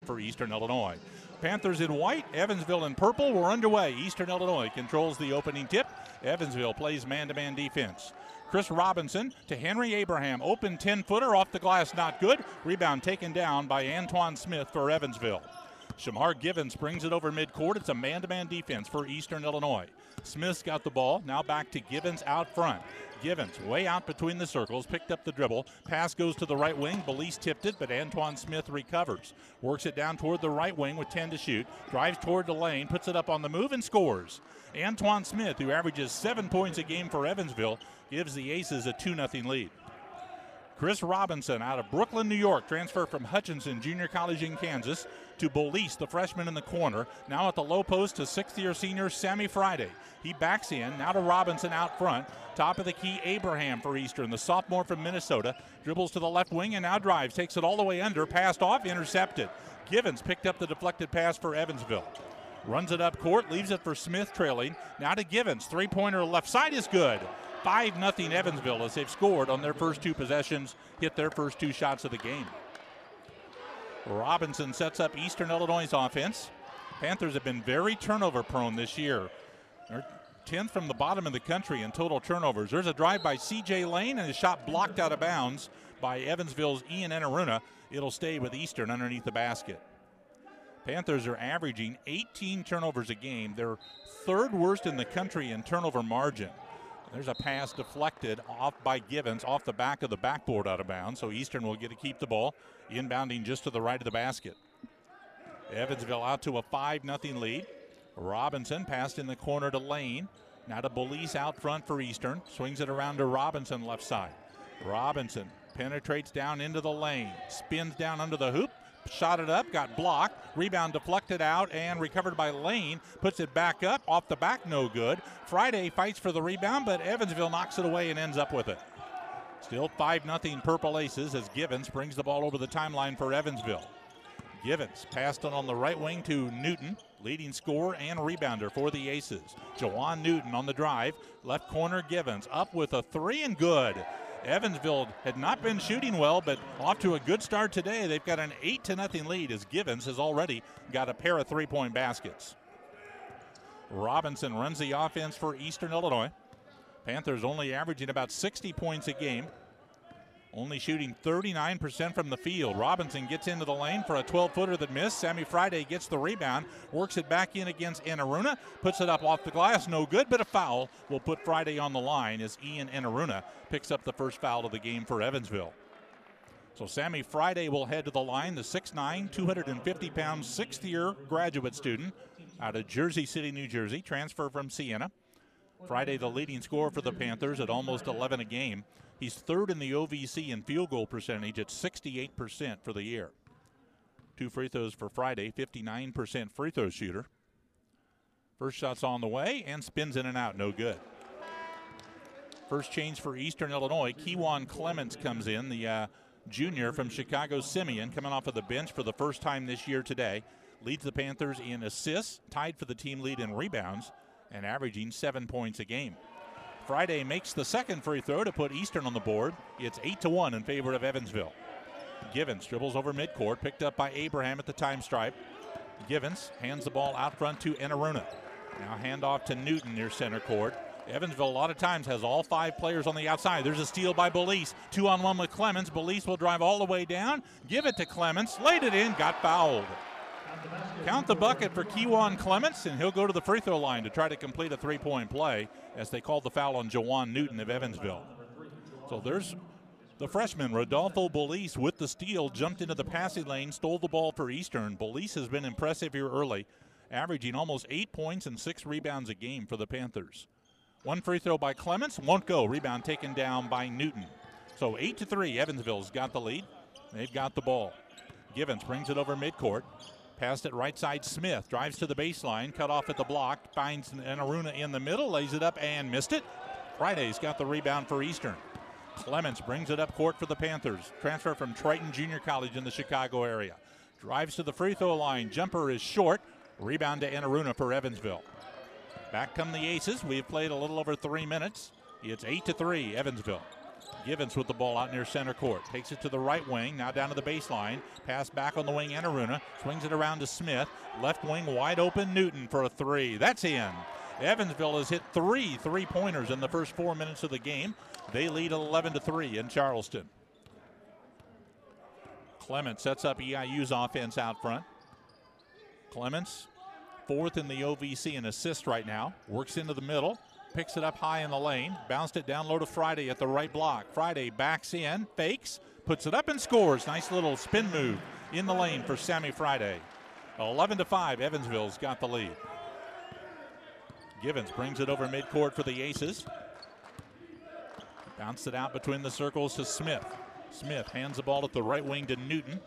for Eastern Illinois. Panthers in white, Evansville in purple. We're underway. Eastern Illinois controls the opening tip. Evansville plays man-to-man defense. Chris Robinson to Henry Abraham. Open 10-footer off the glass, not good. Rebound taken down by Antoine Smith for Evansville. Shamar Givens brings it over midcourt. It's a man-to-man defense for Eastern Illinois. Smith's got the ball. Now back to Givens out front. Givens way out between the circles, picked up the dribble. Pass goes to the right wing. Belize tipped it, but Antoine Smith recovers. Works it down toward the right wing with 10 to shoot. Drives toward the lane, puts it up on the move and scores. Antoine Smith, who averages 7 points a game for Evansville, gives the Aces a 2-0 lead. Chris Robinson out of Brooklyn, New York, transfer from Hutchinson Junior College in Kansas to Belize, the freshman in the corner. Now at the low post to sixth-year senior Sammy Friday. He backs in, now to Robinson out front. Top of the key, Abraham for Eastern, the sophomore from Minnesota. Dribbles to the left wing and now drives. Takes it all the way under, passed off, intercepted. Givens picked up the deflected pass for Evansville. Runs it up court, leaves it for Smith trailing. Now to Givens, three-pointer left side is good. 5-0 Evansville as they've scored on their first 2 possessions, hit their first 2 shots of the game. Robinson sets up Eastern Illinois' offense. Panthers have been very turnover prone this year. They're 10th from the bottom of the country in total turnovers. There's a drive by C.J. Lane and a shot blocked out of bounds by Evansville's Ian Enaruna. It'll stay with Eastern underneath the basket. Panthers are averaging 18 turnovers a game. They're 3rd worst in the country in turnover margin. There's a pass deflected off by Givens off the back of the backboard out of bounds, so Eastern will get to keep the ball, inbounding just to the right of the basket. Evansville out to a 5-0 lead. Robinson passed in the corner to Lane. Now to Belize out front for Eastern. Swings it around to Robinson left side. Robinson penetrates down into the lane. Spins down under the hoop. Shot it up, got blocked. Rebound deflected out and recovered by Lane. Puts it back up, off the back, no good. Friday fights for the rebound, but Evansville knocks it away and ends up with it. Still 5-0 Purple Aces as Givens brings the ball over the timeline for Evansville. Givens passed it on the right wing to Newton, leading scorer and rebounder for the Aces. Jawan Newton on the drive. Left corner Givens up with a 3 and good. Evansville had not been shooting well, but off to a good start today. They've got an 8-0 lead as Givens has already got a pair of 3-point baskets. Robinson runs the offense for Eastern Illinois. Panthers only averaging about 60 points a game. Only shooting 39% from the field. Robinson gets into the lane for a 12-footer that missed. Sammy Friday gets the rebound, works it back in against Enaruna, puts it up off the glass, no good, but a foul will put Friday on the line as Ian Enaruna picks up the first foul of the game for Evansville. So Sammy Friday will head to the line, the 6'9", 250-pound, 6th-year graduate student out of Jersey City, New Jersey, transfer from Siena. Friday the leading scorer for the Panthers at almost 11 a game. He's 3rd in the OVC in field goal percentage at 68% for the year. 2 free throws for Friday, 59% free throw shooter. First shot's on the way and spins in and out, no good. First change for Eastern Illinois. Kewan Clements comes in, the junior from Chicago Simeon, coming off of the bench for the first time this year today. Leads the Panthers in assists, tied for the team lead in rebounds, and averaging 7 points a game. Friday makes the second free throw to put Eastern on the board. It's 8-1 in favor of Evansville. Givens dribbles over midcourt, picked up by Abraham at the time stripe. Givens hands the ball out front to Enaruna. Now handoff to Newton near center court. Evansville a lot of times has all 5 players on the outside. There's a steal by Belize. 2-on-1 with Clements. Belize will drive all the way down. Give it to Clements. Laid it in. Got fouled. Count the bucket for Kewan Clements, and he'll go to the free throw line to try to complete a 3-point play as they called the foul on Jawan Newton of Evansville. So there's the freshman, Rodolfo Belize, with the steal, jumped into the passing lane, stole the ball for Eastern. Belize has been impressive here early, averaging almost 8 points and 6 rebounds a game for the Panthers. 1 free throw by Clements, won't go. Rebound taken down by Newton. So 8-3, Evansville's got the lead. They've got the ball. Givens brings it over midcourt. Passed it right side, Smith drives to the baseline, cut off at the block, finds Enaruna in the middle, lays it up and missed it. Friday's got the rebound for Eastern. Clements brings it up court for the Panthers. Transfer from Triton Junior College in the Chicago area. Drives to the free throw line, jumper is short. Rebound to Enaruna for Evansville. Back come the Aces. We've played a little over 3 minutes. It's 8-3, Evansville. Givens with the ball out near center court. Takes it to the right wing, now down to the baseline. Pass back on the wing, Enaruna. Swings it around to Smith. Left wing wide open, Newton for a three. That's in. Evansville has hit 3 3-pointers in the first 4 minutes of the game. They lead 11-3 in Charleston. Clements sets up EIU's offense out front. Clements, 4th in the OVC in assists right now. Works into the middle. Picks it up high in the lane. Bounced it down low to Friday at the right block. Friday backs in, fakes, puts it up and scores. Nice little spin move in the lane for Sammy Friday. 11-5, Evansville's got the lead. Givens brings it over midcourt for the Aces. Bounced it out between the circles to Smith. Smith hands the ball at the right wing to Newton.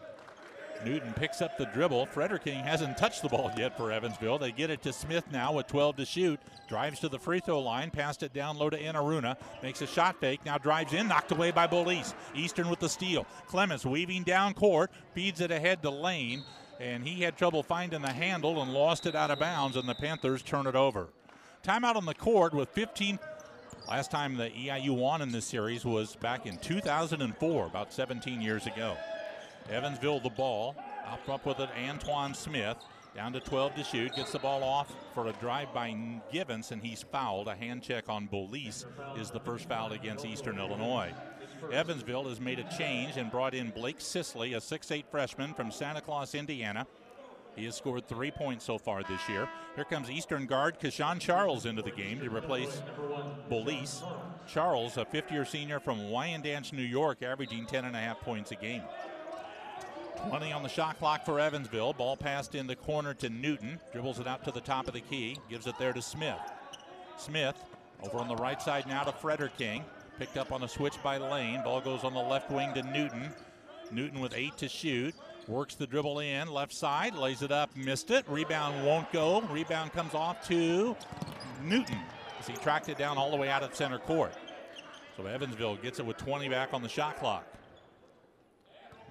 Newton picks up the dribble. Frederking hasn't touched the ball yet for Evansville. They get it to Smith now with 12 to shoot. Drives to the free throw line. Passed it down low to Enaruna. Makes a shot fake. Now drives in. Knocked away by Bolis. Eastern with the steal. Clements weaving down court. Feeds it ahead to Lane. And he had trouble finding the handle and lost it out of bounds. And the Panthers turn it over. Timeout on the court with 15. Last time the EIU won in this series was back in 2004, about 17 years ago. Evansville the ball, out front with it, Antoine Smith, down to 12 to shoot, gets the ball off for a drive by Givens, and he's fouled. A hand check on Bolis is the first foul against Eastern Illinois. Evansville has made a change and brought in Blake Sisley, a 6'8 freshman from Santa Claus, Indiana. He has scored 3 points so far this year. Here comes Eastern guard Kashawn Charles into the game to replace Bolis. Charles, a fifth-year senior from Wyandanch, New York, averaging 10.5 points a game. 20 on the shot clock for Evansville. Ball passed in the corner to Newton. Dribbles it out to the top of the key. Gives it there to Smith. Smith over on the right side now to Frederking. Picked up on a switch by Lane. Ball goes on the left wing to Newton. Newton with 8 to shoot. Works the dribble in, left side, lays it up, missed it. Rebound won't go. Rebound comes off to Newton as he tracked it down all the way out of center court. So Evansville gets it with 20 back on the shot clock.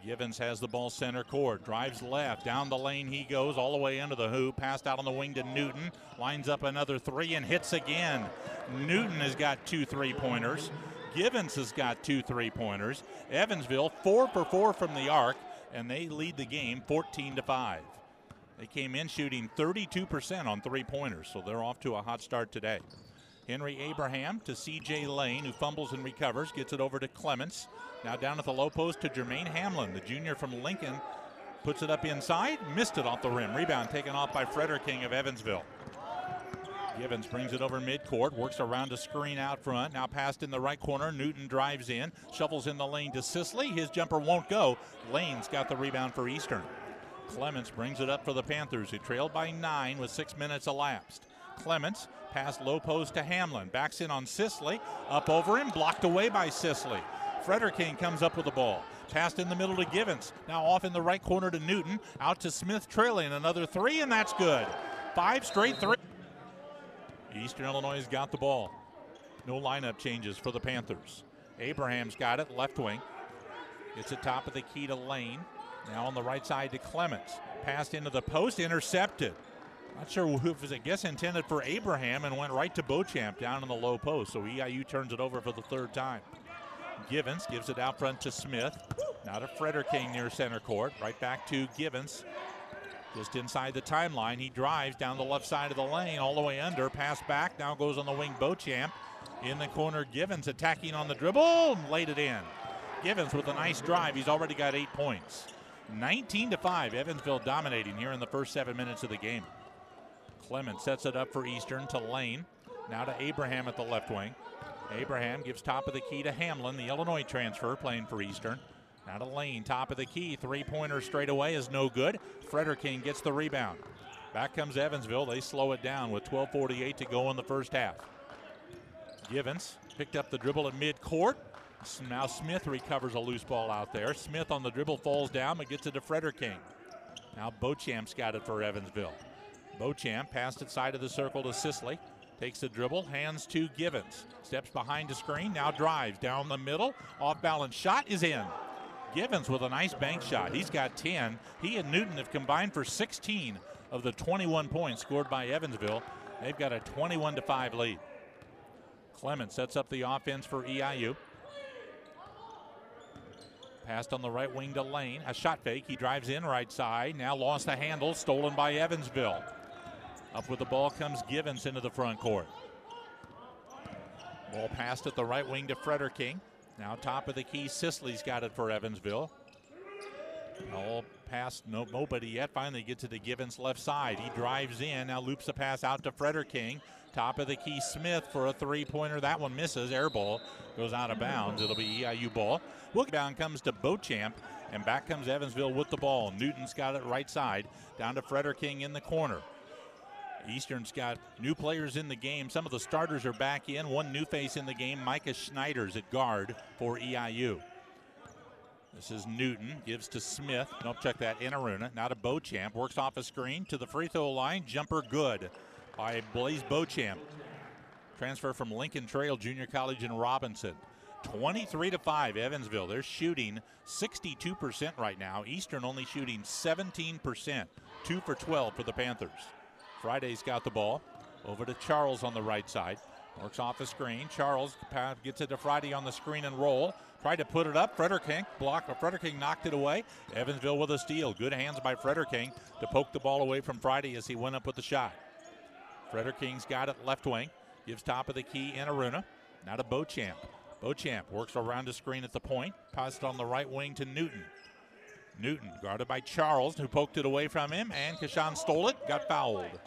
Givens has the ball center court, drives left, down the lane he goes, all the way into the hoop, passed out on the wing to Newton, lines up another three and hits again. Newton has got 2 3-pointers. Givens has got 2 3-pointers. Evansville 4 for 4 from the arc, and they lead the game 14-5. They came in shooting 32% on 3-pointers, so they're off to a hot start today. Henry Abraham to C.J. Lane, who fumbles and recovers, gets it over to Clements. Now down at the low post to Jermaine Hamlin, the junior from Lincoln. Puts it up inside, missed it off the rim. Rebound taken off by Frederking of Evansville. Givens brings it over midcourt, works around a screen out front. Now passed in the right corner. Newton drives in, shovels in the lane to Sisley. His jumper won't go. Lane's got the rebound for Eastern. Clements brings it up for the Panthers, who trailed by 9 with 6 minutes elapsed. Clements pass low post to Hamlin. Backs in on Sisley. Up over him, blocked away by Sisley. Frederking comes up with the ball. Passed in the middle to Givens. Now off in the right corner to Newton. Out to Smith trailing another 3, and that's good. 5 straight 3. Eastern Illinois has got the ball. No lineup changes for the Panthers. Abraham's got it, left wing. Gets it top of the key to Lane. Now on the right side to Clements. Passed into the post, intercepted. Not sure who it was, I guess intended for Abraham, and went right to Beauchamp down in the low post. So EIU turns it over for the 3rd time. Givens gives it out front to Smith. Now to Frederking near center court. Right back to Givens. Just inside the timeline, he drives down the left side of the lane, all the way under, pass back, now goes on the wing Beauchamp. In the corner, Givens attacking on the dribble, laid it in. Givens with a nice drive, he's already got 8 points. 19-5, Evansville dominating here in the first 7 minutes of the game. Clements sets it up for Eastern to Lane, now to Abraham at the left wing. Abraham gives top of the key to Hamlin, the Illinois transfer playing for Eastern. Now to Lane, top of the key, 3-pointer straight away is no good. Frederking gets the rebound. Back comes Evansville. They slow it down with 12:48 to go in the first half. Givens picked up the dribble at midcourt. Now Smith recovers a loose ball out there. Smith on the dribble falls down but gets it to Frederking. Now Beauchamp's got it for Evansville. Beauchamp passed it side of the circle to Sisley. Takes the dribble, hands to Givens. Steps behind the screen, now drives down the middle. Off balance shot is in. Givens with a nice bank shot. He's got 10. He and Newton have combined for 16 of the 21 points scored by Evansville. They've got a 21-5 lead. Clements sets up the offense for EIU. Passed on the right wing to Lane. A shot fake. He drives in right side. Now lost the handle. Stolen by Evansville. Up with the ball comes Givens into the front court. Ball passed at the right wing to Frederking. Now top of the key. Sisley's got it for Evansville. All pass, nobody yet. Finally gets it to Givens left side. He drives in. Now loops the pass out to Frederking. Top of the key, Smith for a three-pointer. That one misses. Air ball goes out of bounds. It'll be EIU ball. Down comes to Beauchamp, and back comes Evansville with the ball. Newton's got it right side. Down to Frederking in the corner. Eastern's got new players in the game. Some of the starters are back in. One new face in the game, Micah Schneider's at guard for EIU. This is Newton, gives to Smith. Nope, check that, Inaruna. Now to Beauchamp, works off a screen to the free throw line. Jumper good by Blaise Beauchamp. Transfer from Lincoln Trail Junior College in Robinson. 23-5, Evansville. They're shooting 62% right now. Eastern only shooting 17%. 2 for 12 for the Panthers. Friday's got the ball. Over to Charles on the right side. Works off the screen. Charles gets it to Friday on the screen and roll. Tried to put it up. Frederking blocked. Frederking knocked it away. Evansville with a steal. Good hands by Frederking to poke the ball away from Friday as he went up with the shot. Frederking's got it left wing. Gives top of the key Inaruna. Now to Beauchamp. Beauchamp works around the screen at the point. Passed on the right wing to Newton. Newton guarded by Charles, who poked it away from him, and Kashan stole it. Got fouled.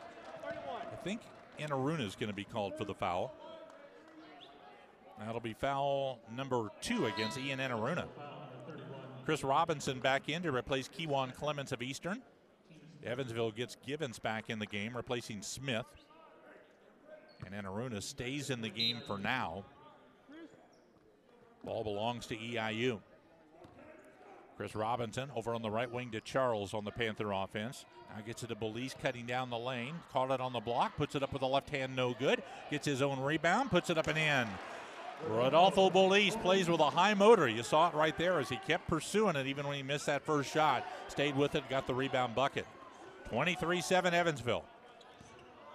I think Inaruna is going to be called for the foul. That'll be foul number 2 against Ian Inaruna. Chris Robinson back in to replace Kewan Clements of Eastern. Evansville gets Givens back in the game, replacing Smith. And Inaruna stays in the game for now. Ball belongs to EIU. Chris Robinson over on the right wing to Charles on the Panther offense. Now gets it to Belize cutting down the lane. Caught it on the block. Puts it up with the left hand, no good. Gets his own rebound. Puts it up and in. Rodolfo Belize plays with a high motor. You saw it right there as he kept pursuing it even when he missed that first shot. Stayed with it, got the rebound bucket. 23-7 Evansville.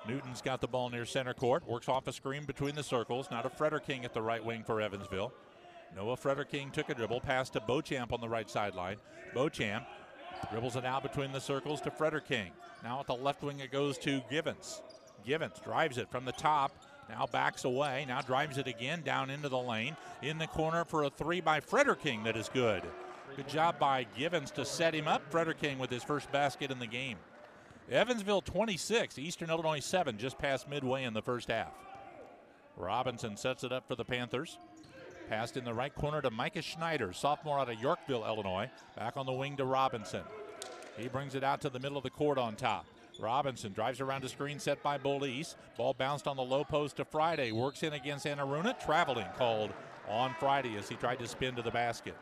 Newton's got the ball near center court. Works off a screen between the circles. Now to Frederking at the right wing for Evansville. Noah Frederking took a dribble, pass to Beauchamp on the right sideline. Beauchamp dribbles it out between the circles to Frederking. Now at the left wing it goes to Givens. Givens drives it from the top, now backs away, now drives it again down into the lane. In the corner for a three by Frederking that is good. Good job by Givens to set him up. Frederking with his first basket in the game. Evansville 26, Eastern Illinois 7, just past midway in the first half. Robinson sets it up for the Panthers. Passed in the right corner to Micah Schneider, sophomore out of Yorkville, Illinois. Back on the wing to Robinson. He brings it out to the middle of the court on top. Robinson drives around a screen set by Belize. Ball bounced on the low post to Friday. Works in against Inaruna. Traveling called on Friday as he tried to spin to the basket.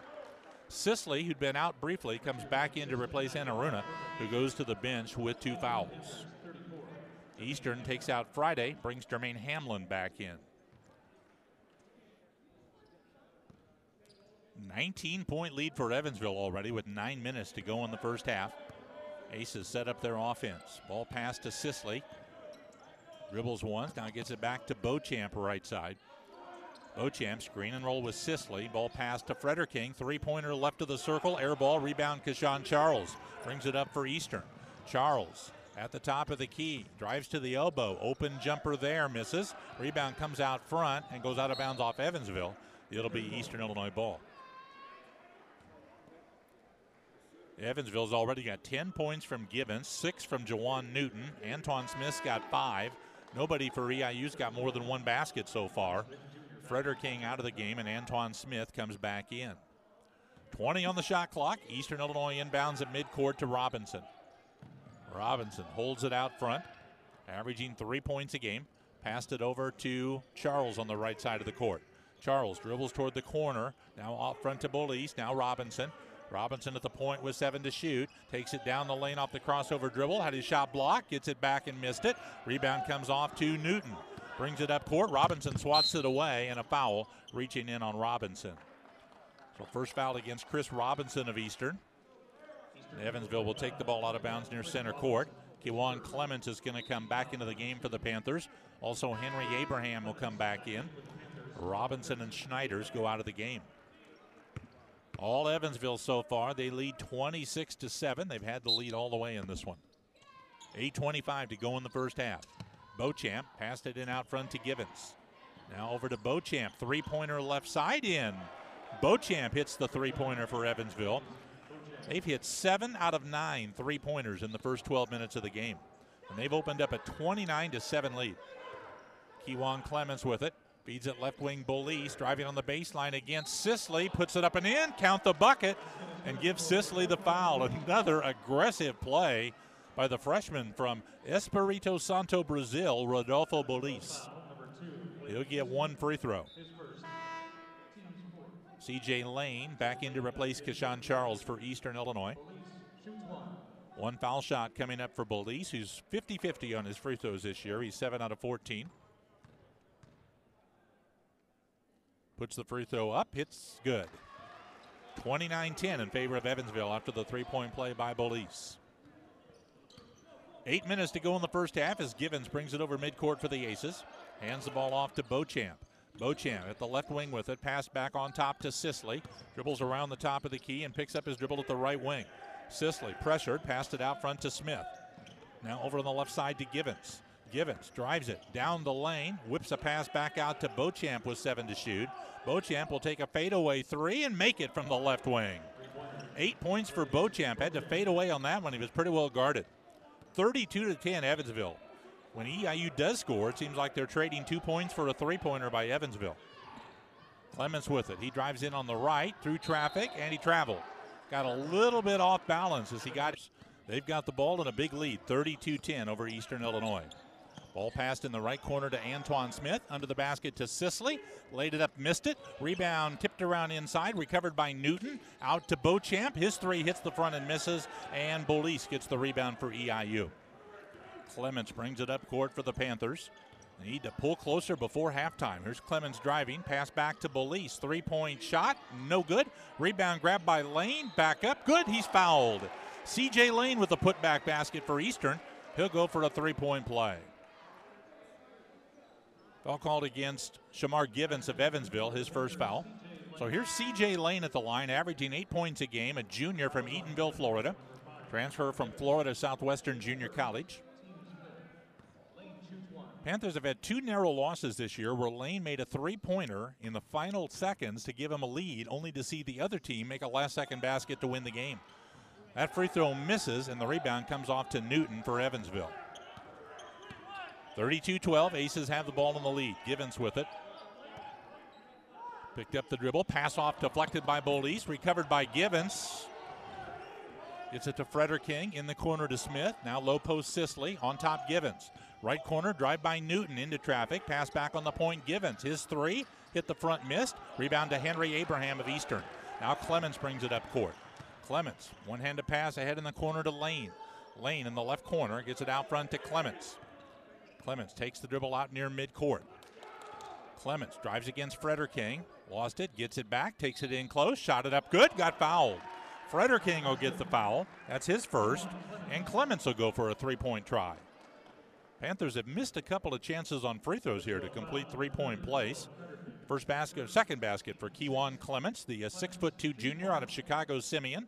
Sisley, who'd been out briefly, comes back in to replace Inaruna, who goes to the bench with 2 fouls. Eastern takes out Friday, brings Jermaine Hamlin back in. 19-point lead for Evansville already with 9 minutes to go in the first half. Aces set up their offense. Ball pass to Sisley. Dribbles once, now gets it back to Beauchamp right side. Beauchamp screen and roll with Sisley. Ball pass to Frederking. Three-pointer left of the circle. Air ball, rebound Kashan Charles. Brings it up for Eastern. Charles at the top of the key. Drives to the elbow. Open jumper there, misses. Rebound comes out front and goes out of bounds off Evansville. It'll be Eastern Illinois ball. Evansville's already got 10 points from Givens, 6 from Jawan Newton. Antoine Smith's got 5. Nobody for EIU's got more than 1 basket so far. Frederking out of the game, and Antoine Smith comes back in. 20 on the shot clock. Eastern Illinois inbounds at midcourt to Robinson. Robinson holds it out front, averaging 3 points a game. Passed it over to Charles on the right side of the court. Charles dribbles toward the corner. Now off front to Belize. Now Robinson. Robinson at the point with 7 to shoot. Takes it down the lane off the crossover dribble. Had his shot blocked. Gets it back and missed it. Rebound comes off to Newton. Brings it up court. Robinson swats it away, and a foul reaching in on Robinson. So first foul against Chris Robinson of Eastern. Evansville will take the ball out of bounds near center court. Kewan Clements is going to come back into the game for the Panthers. Also Henry Abraham will come back in. Robinson and Schneiders go out of the game. All Evansville so far. They lead 26-7. They've had the lead all the way in this one. 8:25 to go in the first half. Beauchamp passed it in out front to Givens. Now over to Beauchamp. Three-pointer left side in. Beauchamp hits the three-pointer for Evansville. They've hit 7 out of 9 three-pointers in the first 12 minutes of the game. And they've opened up a 29-7 lead. Kewan Clements with it. Feeds it left wing Bolis, driving on the baseline against Sisley. Puts it up and in, count the bucket, and gives Sisley the foul. Another aggressive play by the freshman from Espirito Santo, Brazil, Rodolfo Bolis. He'll get one free throw. C.J. Lane back in to replace Keshawn Charles for Eastern Illinois. One foul shot coming up for Bolis, who's 50-50 on his free throws this year. He's 7 out of 14. Puts the free throw up, hits good. 29-10 in favor of Evansville after the three-point play by Bolis. 8 minutes to go in the first half as Givens brings it over midcourt for the Aces. Hands the ball off to Beauchamp. Beauchamp at the left wing with it. Pass back on top to Sisley. Dribbles around the top of the key and picks up his dribble at the right wing. Sisley pressured, passed it out front to Smith. Now over on the left side to Givens. Givens drives it down the lane, whips a pass back out to Beauchamp with 7 to shoot. Beauchamp will take a fadeaway three and make it from the left wing. 8 points for Beauchamp. Had to fade away on that one. He was pretty well guarded. 32-10 Evansville. When EIU does score, it seems like they're trading 2 points for a three-pointer by Evansville. Clements with it. He drives in on the right through traffic, and he traveled. Got a little bit off balance as he got it. They've got the ball in a big lead, 32-10 over Eastern Illinois. Ball passed in the right corner to Antoine Smith. Under the basket to Sisley. Laid it up, missed it. Rebound tipped around inside. Recovered by Newton. Out to Beauchamp. His three hits the front and misses. And Bolis gets the rebound for EIU. Clements brings it up court for the Panthers. They need to pull closer before halftime. Here's Clements driving. Pass back to Bolis. Three-point shot. No good. Rebound grabbed by Lane. Back up. Good. He's fouled. C.J. Lane with the putback basket for Eastern. He'll go for a three-point play. Foul called against Shamar Givens of Evansville, his first foul. So here's C.J. Lane at the line, averaging 8 points a game, a junior from Eatonville, Florida. Transfer from Florida Southwestern Junior College. Panthers have had 2 narrow losses this year where Lane made a three-pointer in the final seconds to give him a lead, only to see the other team make a last-second basket to win the game. That free throw misses, and the rebound comes off to Newton for Evansville. 32-12, Aces have the ball in the lead. Givens with it. Picked up the dribble, pass off deflected by Bolis, recovered by Givens. Gets it to Frederick King in the corner to Smith. Now low post Sisley, on top Givens. Right corner, drive by Newton into traffic, pass back on the point Givens. His three, hit the front, missed. Rebound to Henry Abraham of Eastern. Now Clements brings it up court. Clements, one-handed pass ahead in the corner to Lane. Lane in the left corner, gets it out front to Clements. Clements takes the dribble out near midcourt. Clements drives against Frederick King. Lost it, gets it back, takes it in close, shot it up good, got fouled. Frederick King will get the foul. That's his first. And Clements will go for a three-point try. Panthers have missed a couple of chances on free throws here to complete three-point plays. First basket, second basket for Kewan Clements, the 6'2" junior out of Chicago Simeon.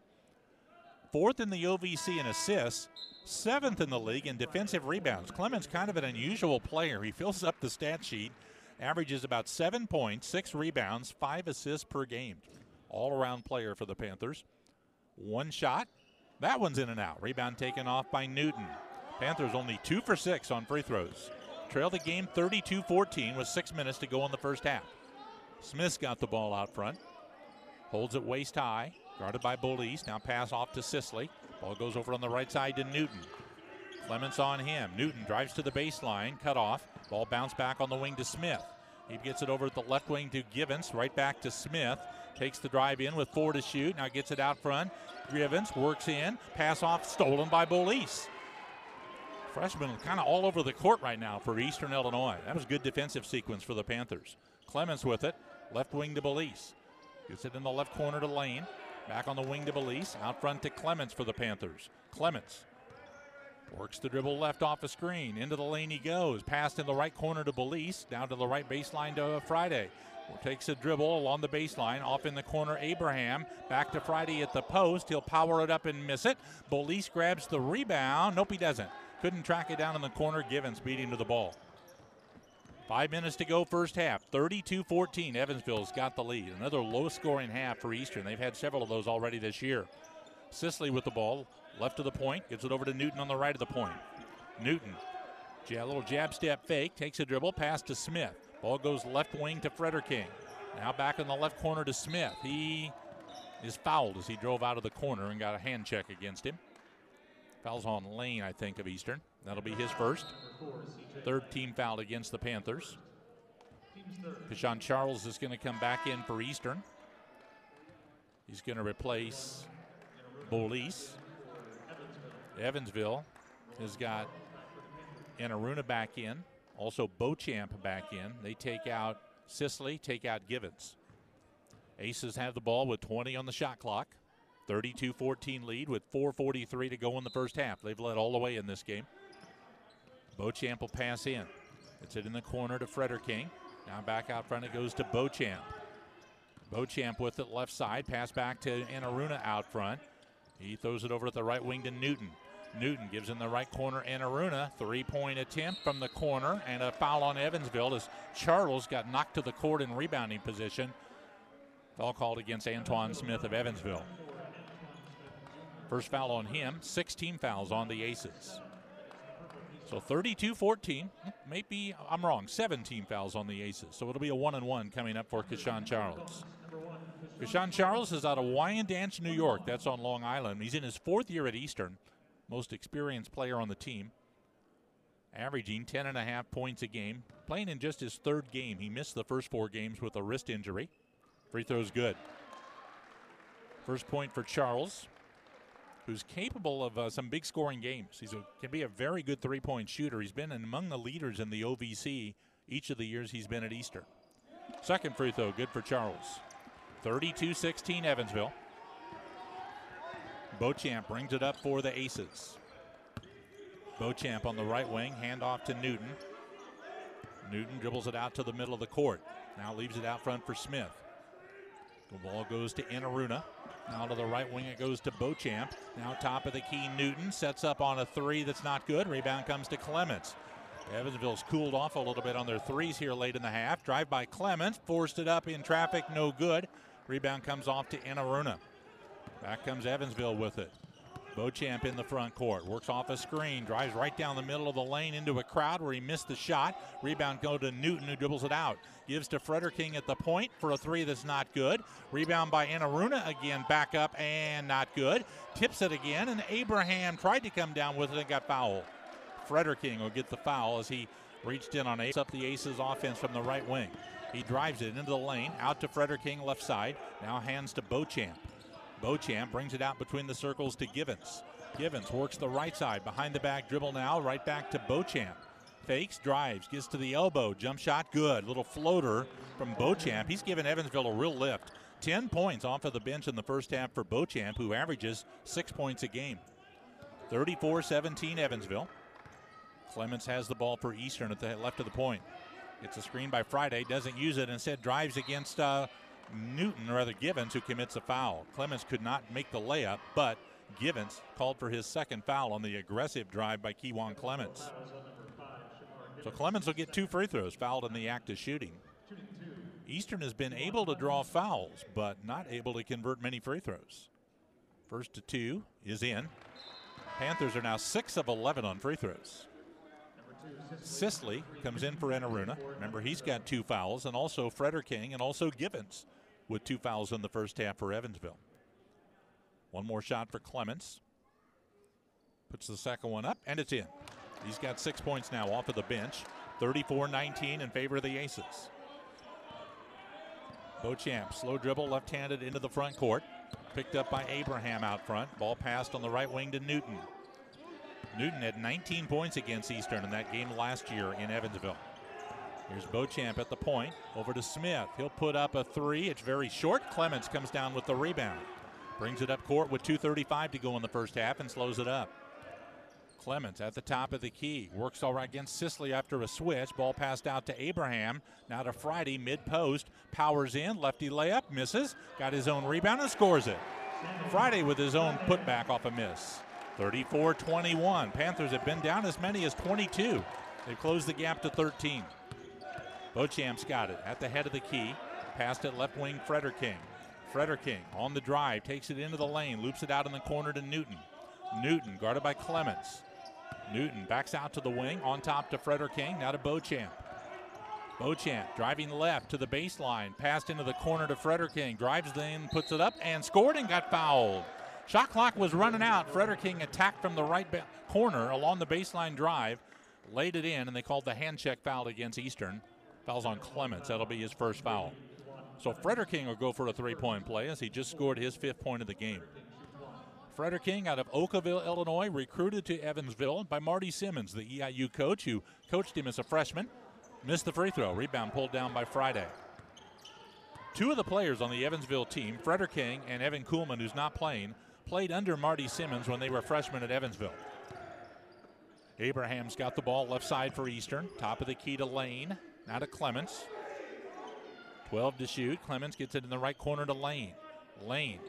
4th in the OVC in assists. 7th in the league in defensive rebounds. Clements kind of an unusual player. He fills up the stat sheet, averages about 7 points, 6 rebounds, 5 assists per game. All-around player for the Panthers. One shot. That one's in and out. Rebound taken off by Newton. Panthers only 2 for 6 on free throws. Trail the game 32-14 with 6 minutes to go in the first half. Smith's got the ball out front. Holds it waist high. Guarded by Bolis. Now pass off to Sisley. Ball goes over on the right side to Newton. Clements on him. Newton drives to the baseline. Cut off. Ball bounced back on the wing to Smith. He gets it over at the left wing to Givens. Right back to Smith. Takes the drive in with 4 to shoot. Now gets it out front. Givens works in. Pass off stolen by Bolis. Freshman kind of all over the court right now for Eastern Illinois. That was good defensive sequence for the Panthers. Clements with it. Left wing to Bolis. Gets it in the left corner to Lane. Back on the wing to Bolis. Out front to Clements for the Panthers. Clements works the dribble left off a screen. Into the lane he goes. Passed in the right corner to Bolis. Down to the right baseline to Friday. Takes a dribble along the baseline, off in the corner, Abraham, back to Friday at the post. He'll power it up and miss it. Bolis grabs the rebound. Nope, he doesn't. Couldn't track it down in the corner. Givens beat him to the ball. 5 minutes to go first half. 32-14. Evansville's got the lead. Another low-scoring half for Eastern. They've had several of those already this year. Sisley with the ball, left of the point, gives it over to Newton on the right of the point. Newton, a little jab step fake, takes a dribble, pass to Smith. Ball goes left wing to Frederking. Now back in the left corner to Smith. He is fouled as he drove out of the corner and got a hand check against him. Fouls on Lane, I think, of Eastern. That'll be his first. Third team foul against the Panthers. Keshawn Charles is going to come back in for Eastern. He's going to replace Bolis. Evansville has got Anaruna back in. Also Beauchamp back in. They take out Sisley, take out Givens. Aces have the ball with 20 on the shot clock. 32-14 lead with 4:43 to go in the first half. They've led all the way in this game. Beauchamp will pass in. It's it in the corner to Frederking. Now back out front it goes to Beauchamp. Beauchamp with it left side. Pass back to Anaruna out front. He throws it over at the right wing to Newton. Newton gives in the right corner Anaruna. Three-point attempt from the corner and a foul on Evansville as Charles got knocked to the court in rebounding position. Foul called against Antoine Smith of Evansville. First foul on him, 16 fouls on the Aces. So 32-14, maybe I'm wrong, 17 fouls on the Aces. So it'll be a 1-and-1 coming up for Keshawn Charles. Keshawn Charles is out of Wyandanch, New York. That's on Long Island. He's in his 4th year at Eastern. Most experienced player on the team. Averaging 10.5 points a game. Playing in just his 3rd game. He missed the first 4 games with a wrist injury. Free throw's good. First point for Charles, who's capable of some big scoring games. Can be a very good three-point shooter. He's been among the leaders in the OVC each of the years he's been at Eastern. Second free throw, good for Charles. 32-16 Evansville. Beauchamp brings it up for the Aces. Beauchamp on the right wing, handoff to Newton. Newton dribbles it out to the middle of the court. Now leaves it out front for Smith. The ball goes to Anaruna. Now to the right wing it goes to Beauchamp. Now top of the key, Newton sets up on a three that's not good. Rebound comes to Clements. Evansville's cooled off a little bit on their threes here late in the half. Drive by Clements, forced it up in traffic, no good. Rebound comes off to Anaruna. Back comes Evansville with it. Beauchamp in the front court, works off a screen, drives right down the middle of the lane into a crowd where he missed the shot. Rebound go to Newton, who dribbles it out. Gives to Frederking at the point for a three that's not good. Rebound by Anaruna again, back up and not good. Tips it again, and Abraham tried to come down with it and got fouled. Frederking will get the foul as he reached in on up the Aces offense from the right wing. He drives it into the lane, out to Frederking left side. Now hands to Beauchamp. Beauchamp brings it out between the circles to Givens. Givens works the right side, behind the back dribble now, right back to Beauchamp. Fakes, drives, gets to the elbow, jump shot, good. Little floater from Beauchamp. He's given Evansville a real lift. 10 points off of the bench in the first half for Beauchamp, who averages 6 points a game. 34-17 Evansville. Clements has the ball for Eastern at the left of the point. Gets a screen by Friday, doesn't use it, instead drives against Newton, or rather Givens, who commits a foul. Clements could not make the layup, but Givens called for his second foul on the aggressive drive by Kewan Clements. So Clements will get 2 free throws, fouled in the act of shooting. Eastern has been able to draw fouls, but not able to convert many free throws. First to 2 is in. Panthers are now 6 of 11 on free throws. Sisley comes in for Anaruna. Remember, he's got 2 fouls, and also Frederking and also Givens with 2 fouls in the first half for Evansville. One more shot for Clements. Puts the second one up, and it's in. He's got 6 points now off of the bench. 34-19 in favor of the Aces. Beauchamp, slow dribble, left-handed into the front court. Picked up by Abraham out front. Ball passed on the right wing to Newton. Newton had 19 points against Eastern in that game last year in Evansville. Here's Beauchamp at the point, over to Smith. He'll put up a 3. It's very short. Clements comes down with the rebound. Brings it up court with 2:35 to go in the first half and slows it up. Clements at the top of the key. Works all right against Sisley after a switch. Ball passed out to Abraham. Now to Friday, mid-post. Powers in. Lefty layup. Misses. Got his own rebound and scores it. Friday with his own putback off a miss. 34-21. Panthers have been down as many as 22. They've closed the gap to 13. Beauchamp's got it at the head of the key. Passed it left wing, Frederking. Frederking on the drive. Takes it into the lane. Loops it out in the corner to Newton. Newton guarded by Clements. Newton backs out to the wing, on top to Frederking, now to Beauchamp. Beauchamp driving left to the baseline, passed into the corner to Frederking, drives in, puts it up, and scored and got fouled. Shot clock was running out. Frederking attacked from the right corner along the baseline drive, laid it in, and they called the hand check foul against Eastern. Fouls on Clements. That'll be his first foul. So Frederking will go for a three-point play as he just scored his 5th point of the game. Frederking out of Oakville, Illinois, recruited to Evansville by Marty Simmons, the EIU coach who coached him as a freshman. Missed the free throw. Rebound pulled down by Friday. 2 of the players on the Evansville team, Frederking and Evan Kuhlman, who's not playing, played under Marty Simmons when they were freshmen at Evansville. Abraham's got the ball left side for Eastern. Top of the key to Lane. Now to Clements. 12 to shoot. Clements gets it in the right corner to Lane. Lane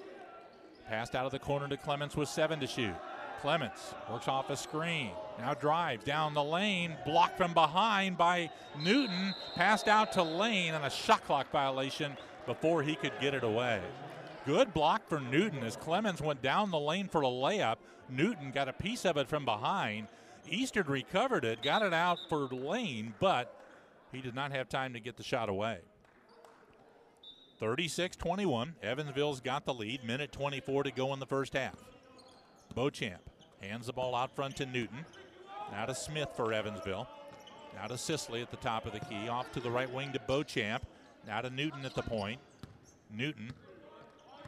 passed out of the corner to Clements with 7 to shoot. Clements works off a screen. Now drives down the lane. Blocked from behind by Newton. Passed out to Lane on a shot clock violation before he could get it away. Good block for Newton as Clements went down the lane for a layup. Newton got a piece of it from behind. Eastern recovered it, got it out for Lane, but he did not have time to get the shot away. 36-21. Evansville's got the lead. Minute 24 to go in the first half. Beauchamp hands the ball out front to Newton. Now to Smith for Evansville. Now to Sisley at the top of the key. Off to the right wing to Beauchamp. Now to Newton at the point. Newton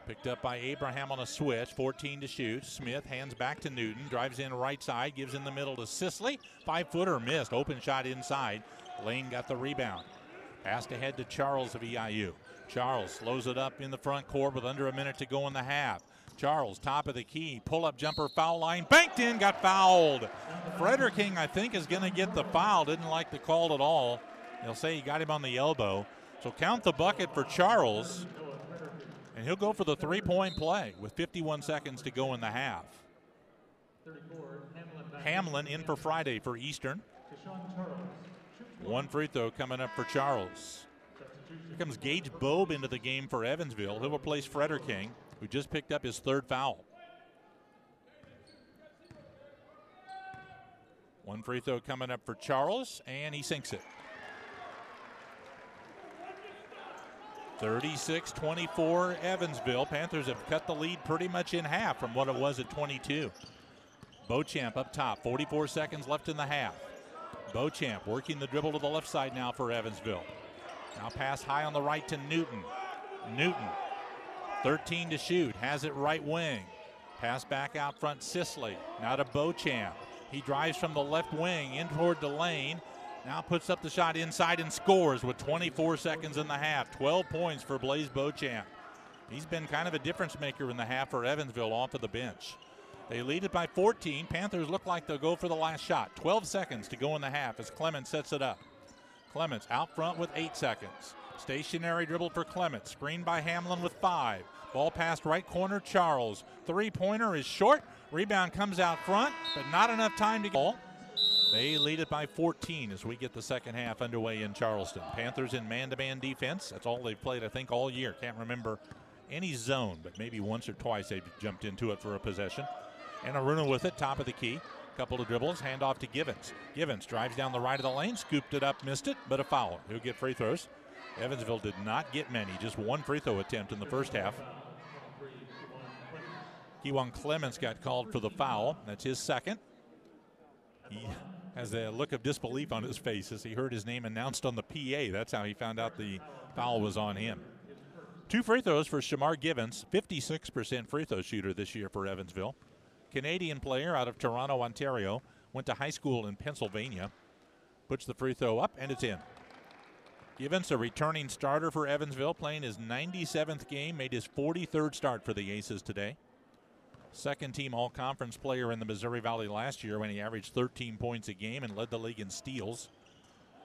picked up by Abraham on a switch. 14 to shoot. Smith hands back to Newton. Drives in right side. Gives in the middle to Sisley. 5-footer missed. Open shot inside. Lane got the rebound. Passed ahead to Charles of EIU. Charles slows it up in the front court with under a minute to go in the half. Charles, top of the key, pull-up jumper, foul line, banked in, got fouled. Frederking, I think, is going to get the foul. Didn't like the call at all. They'll say he got him on the elbow. So count the bucket for Charles, and he'll go for the three-point play with 51 seconds to go in the half. Hamlin in for Friday for Eastern. 1 free throw coming up for Charles. Here comes Gage Bobe into the game for Evansville. He'll replace Frederking, who just picked up his 3rd foul. 1 free throw coming up for Charles, and he sinks it. 36-24 Evansville. Panthers have cut the lead pretty much in half from what it was at 22. Beauchamp up top, 44 seconds left in the half. Beauchamp working the dribble to the left side now for Evansville. Now pass high on the right to Newton. Newton, 13 to shoot, has it right wing. Pass back out front, Sisley. Now to Beauchamp. He drives from the left wing in toward the lane. Now puts up the shot inside and scores with 24 seconds in the half. 12 points for Blaise Beauchamp. He's been kind of a difference maker in the half for Evansville off of the bench. They lead it by 14. Panthers look like they'll go for the last shot. 12 seconds to go in the half as Clements sets it up. Clements out front with 8 seconds. Stationary dribble for Clements. Screened by Hamlin with 5. Ball passed right corner, Charles. Three-pointer is short. Rebound comes out front, but not enough time to go. They lead it by 14 as we get the second half underway in Charleston. Panthers in man-to-man defense. That's all they've played, I think, all year. Can't remember any zone, but maybe once or twice they've jumped into it for a possession. And Aruna with it, top of the key. Couple of dribbles, hand off to Givens. Givens drives down the right of the lane, scooped it up, missed it, but a foul. He'll get free throws. Evansville did not get many, just 1 free throw attempt in the first half. Kewan Clements got called for the foul. That's his 2nd. He has a look of disbelief on his face as he heard his name announced on the PA. That's how he found out the foul was on him. 2 free throws for Shamar Givens, 56% free throw shooter this year for Evansville. Canadian player out of Toronto, Ontario, went to high school in Pennsylvania. Puts the free throw up, and it's in. Givens, a returning starter for Evansville, playing his 97th game, made his 43rd start for the Aces today. Second team all-conference player in the Missouri Valley last year when he averaged 13 points a game and led the league in steals.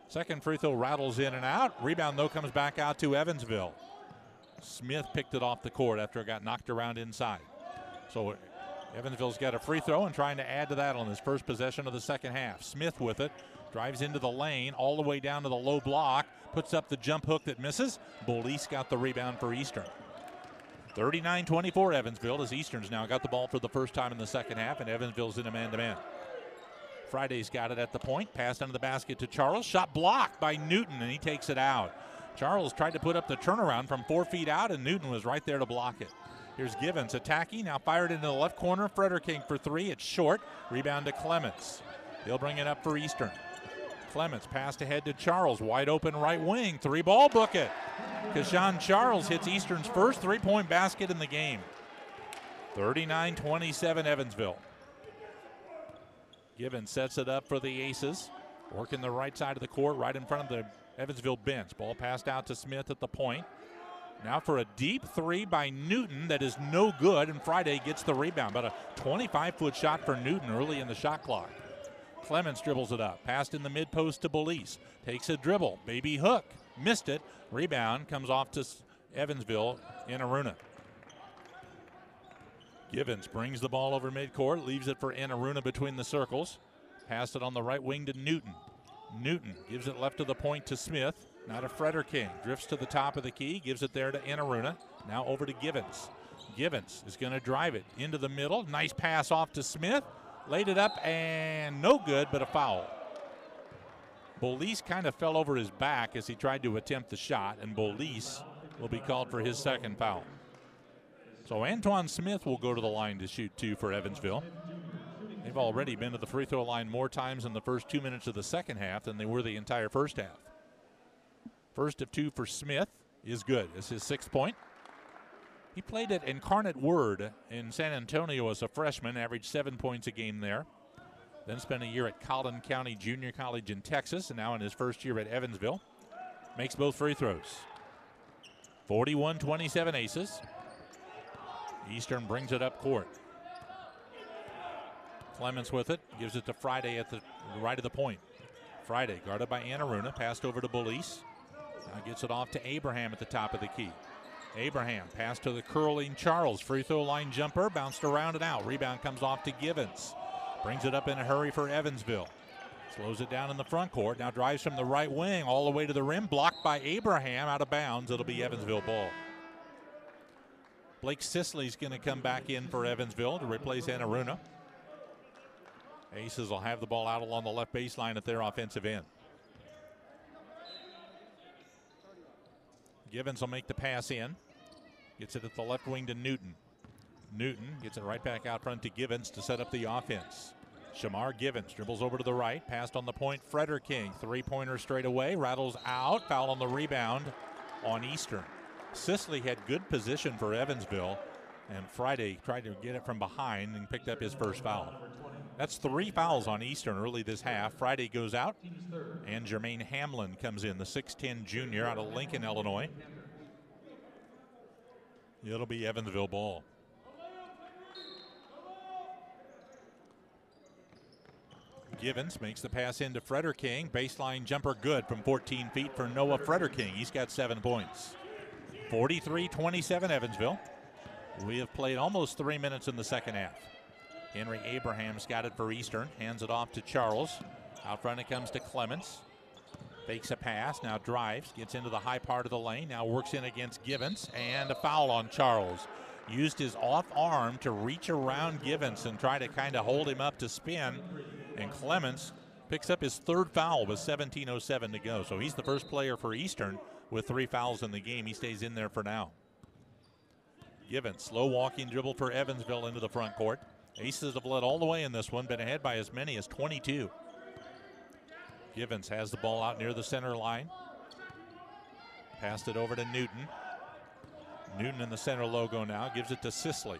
Second free throw rattles in and out. Rebound, though, comes back out to Evansville. Smith picked it off the court after it got knocked around inside. So Evansville's got a free throw and trying to add to that on his first possession of the second half. Smith with it. Drives into the lane all the way down to the low block. Puts up the jump hook that misses. Bolis got the rebound for Eastern. 39-24 Evansville as Eastern's now got the ball for the first time in the second half, and Evansville's in a man-to-man. Friday's got it at the point. Passed under the basket to Charles. Shot blocked by Newton, and he takes it out. Charles tried to put up the turnaround from 4 feet out, and Newton was right there to block it. Here's Givens attacking. Now fired into the left corner. Frederking for three. It's short. Rebound to Clements. He'll bring it up for Eastern. Clements passed ahead to Charles. Wide open right wing. Three-ball bucket. Kashawn Charles hits Eastern's first three-point basket in the game. 39-27 Evansville. Givens sets it up for the Aces. Working the right side of the court, right in front of the Evansville bench. Ball passed out to Smith at the point. Now for a deep three by Newton that is no good, and Friday gets the rebound. But a 25-foot shot for Newton early in the shot clock. Clements dribbles it up. Passed in the mid-post to Bolis. Takes a dribble. Baby hook. Missed it. Rebound comes off to Evansville in Aruna. Givens brings the ball over midcourt. Leaves it for Aruna between the circles. Passed it on the right wing to Newton. Newton gives it left to the point to Smith. Now to Frederking. Drifts to the top of the key. Gives it there to Aruna. Now over to Givens. Givens is going to drive it into the middle. Nice pass off to Smith. Laid it up and no good, but a foul. Bolis kind of fell over his back as he tried to attempt the shot, and Bolis will be called for his second foul. So Antoine Smith will go to the line to shoot two for Evansville. They've already been to the free throw line more times in the first 2 minutes of the second half than they were the entire first half. First of two for Smith is good. It's his 6th point. He played at Incarnate Word in San Antonio as a freshman, averaged 7 points a game there. Then spent a year at Collin County Junior College in Texas, and now in his first year at Evansville. Makes both free throws. 41-27 Aces. Eastern brings it up court. Clements with it, gives it to Friday at the right of the point. Friday guarded by Aruna, passed over to Bolis. Now gets it off to Abraham at the top of the key. Abraham passed to the curling Charles. Free throw line jumper, bounced around and out. Rebound comes off to Givens. Brings it up in a hurry for Evansville. Slows it down in the front court. Now drives from the right wing all the way to the rim. Blocked by Abraham, out of bounds. It'll be Evansville ball. Blake Sisley's going to come back in for Evansville to replace Aruna. Aces will have the ball out along the left baseline at their offensive end. Givens will make the pass in. Gets it at the left wing to Newton. Newton gets it right back out front to Givens to set up the offense. Shamar Givens dribbles over to the right. Passed on the point. Frederking. Three-pointer straight away. Rattles out. Foul on the rebound on Eastern. Sisley had good position for Evansville, and Friday tried to get it from behind and picked up his first foul. That's 3 fouls on Eastern early this half. Friday goes out, and Jermaine Hamlin comes in, the 6'10 junior out of Lincoln, Illinois. It'll be Evansville ball. Givens makes the pass into Frederking. Baseline jumper good from 14 feet for Noah Frederking. He's got 7 points. 43-27 Evansville. We have played almost 3 minutes in the second half. Henry Abraham's got it for Eastern. Hands it off to Charles. Out front it comes to Clements. Fakes a pass, now drives, gets into the high part of the lane, now works in against Givens, and a foul on Charles. Used his off arm to reach around Givens and try to kind of hold him up to spin, and Clements picks up his 3rd foul with 17:07 to go. So he's the first player for Eastern with 3 fouls in the game. He stays in there for now. Givens, slow walking dribble for Evansville into the front court. Aces have led all the way in this one, been ahead by as many as 22. Givens has the ball out near the center line. Passed it over to Newton. Newton in the center logo now, gives it to Sisley.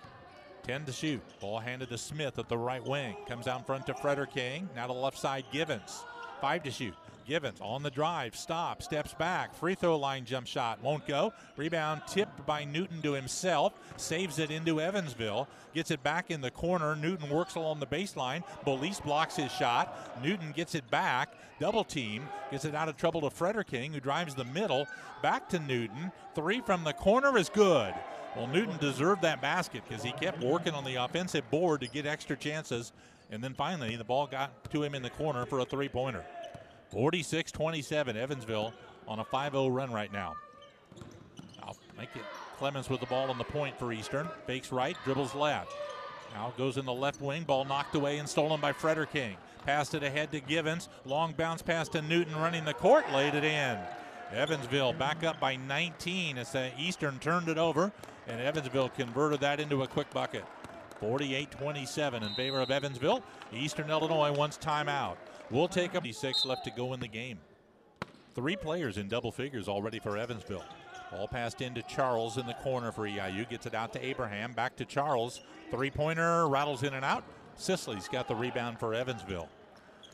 10 to shoot. Ball handed to Smith at the right wing. Comes out front to Frederking. Now to the left side, Givens. 5 to shoot. Givens on the drive, steps back, free throw line jump shot, won't go. Rebound tipped by Newton to himself, saves it into Evansville, gets it back in the corner. Newton works along the baseline. Bolis blocks his shot. Newton gets it back, double team, gets it out of trouble to Frederking, who drives the middle, back to Newton. 3 from the corner is good. Well, Newton deserved that basket because he kept working on the offensive board to get extra chances, and then finally the ball got to him in the corner for a three-pointer. 46-27, Evansville on a 5-0 run right now. I'll make it Clemens with the ball on the point for Eastern. Fakes right, dribbles left. Now goes in the left wing, ball knocked away and stolen by Frederking. Passed it ahead to Givens, long bounce pass to Newton running the court, laid it in. Evansville back up by 19 as Eastern turned it over, and Evansville converted that into a quick bucket. 48-27 in favor of Evansville. Eastern Illinois wants timeout. We'll take up 6 left to go in the game. 3 players in double figures already for Evansville. Ball passed into Charles in the corner for EIU. Gets it out to Abraham. Back to Charles. Three-pointer rattles in and out. Sisley's got the rebound for Evansville.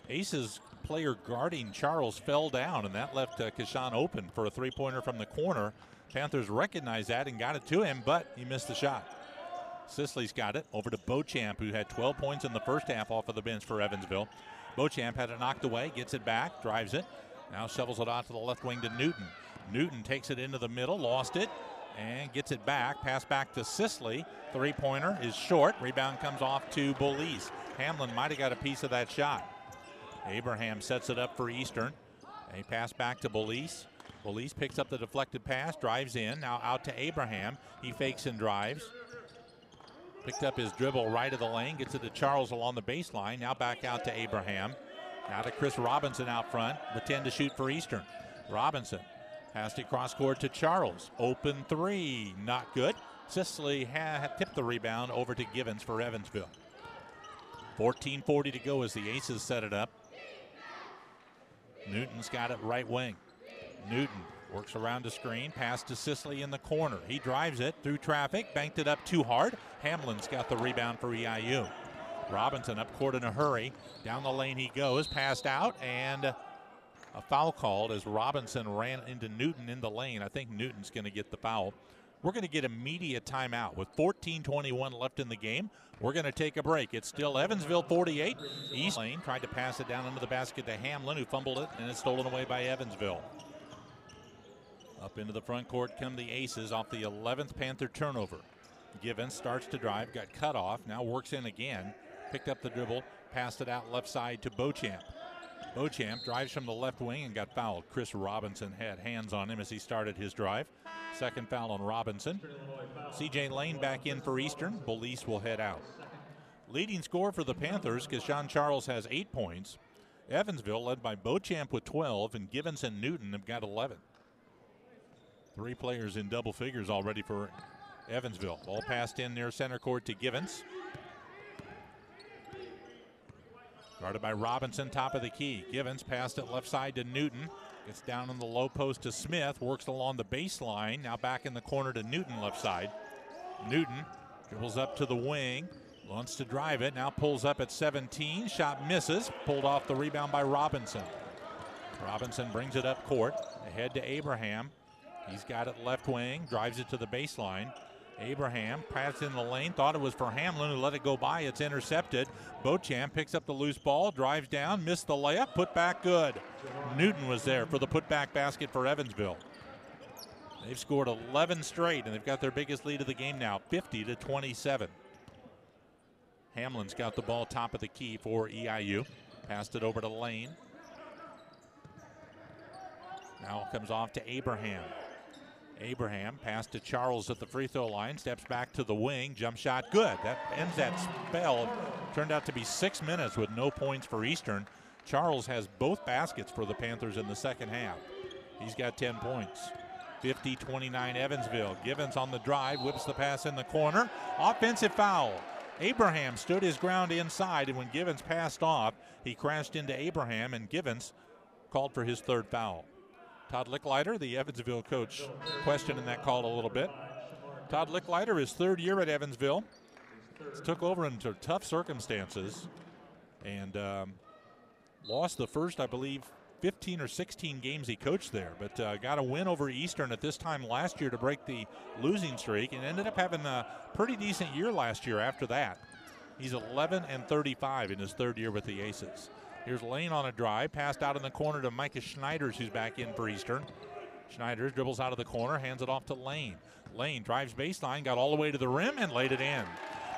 Aces player guarding Charles fell down, and that left Kashan open for a three-pointer from the corner. Panthers recognized that and got it to him, but he missed the shot. Sisley's got it over to Beauchamp, who had 12 points in the first half off of the bench for Evansville. Beauchamp had it knocked away, gets it back, drives it. Now shovels it out to the left wing to Newton. Newton takes it into the middle, lost it, and gets it back. Pass back to Sisley. Three-pointer is short. Rebound comes off to Bolis. Hamlin might have got a piece of that shot. Abraham sets it up for Eastern. A pass back to Bolis. Bolis picks up the deflected pass, drives in. Now out to Abraham. He fakes and drives. Picked up his dribble right of the lane, gets it to Charles along the baseline. Now back out to Abraham. Now to Chris Robinson out front. The 10 to shoot for Eastern. Robinson passed it cross court to Charles. Open three, not good. Sisley had tipped the rebound over to Givens for Evansville. 14:40 to go as the Aces set it up. Newton's got it right wing. Newton works around the screen, pass to Sisley in the corner. He drives it through traffic, banked it up too hard. Hamlin's got the rebound for EIU. Robinson up court in a hurry. Down the lane he goes, passed out, and a foul called as Robinson ran into Newton in the lane. I think Newton's going to get the foul. We're going to get immediate timeout with 14:21 left in the game. We're going to take a break. It's still Evansville 48. East Lane tried to pass it down into the basket to Hamlin, who fumbled it, and it's stolen away by Evansville. Up into the front court come the Aces off the 11th Panther turnover. Givens starts to drive, got cut off, now works in again. Picked up the dribble, passed it out left side to Beauchamp. Beauchamp drives from the left wing and got fouled. Chris Robinson had hands on him as he started his drive. Second foul on Robinson. CJ Lane back in for Eastern. Bolis will head out. Leading scorer for the Panthers, Kashan Charles has 8 points. Evansville led by Beauchamp with 12, and Givens and Newton have got 11. 3 players in double figures already for Evansville. Ball passed in near center court to Givens. Guarded by Robinson, top of the key. Givens passed it left side to Newton. Gets down on the low post to Smith. Works along the baseline. Now back in the corner to Newton left side. Newton dribbles up to the wing. Wants to drive it. Now pulls up at 17. Shot misses. Pulled off the rebound by Robinson. Robinson brings it up court. Ahead to Abraham. He's got it left wing. Drives it to the baseline. Abraham passed in the lane, thought it was for Hamlin, who let it go by. It's intercepted. Beauchamp picks up the loose ball, drives down, missed the layup, put back good. Newton was there for the putback basket for Evansville. They've scored 11 straight, and they've got their biggest lead of the game now, 50-27. Hamlin's got the ball top of the key for EIU. Passed it over to Lane. Now comes off to Abraham. Abraham passed to Charles at the free throw line, steps back to the wing, jump shot, good. That ends that spell. Turned out to be 6 minutes with no points for Eastern. Charles has both baskets for the Panthers in the second half. He's got 10 points. 50-29 Evansville. Givens on the drive, whips the pass in the corner. Offensive foul. Abraham stood his ground inside, and when Givens passed off, he crashed into Abraham, and Givens called for his third foul. Todd Licklider, the Evansville coach, questioning that call a little bit. Todd Licklider, his third year at Evansville, took over into tough circumstances and lost the first, I believe, 15 or 16 games he coached there, but got a win over Eastern at this time last year to break the losing streak, and ended up having a pretty decent year last year after that. He's 11-35 in his third year with the Aces. Here's Lane on a drive, passed out in the corner to Micah Schneiders, who's back in for Eastern. Schneiders dribbles out of the corner, hands it off to Lane. Lane drives baseline, got all the way to the rim, and laid it in.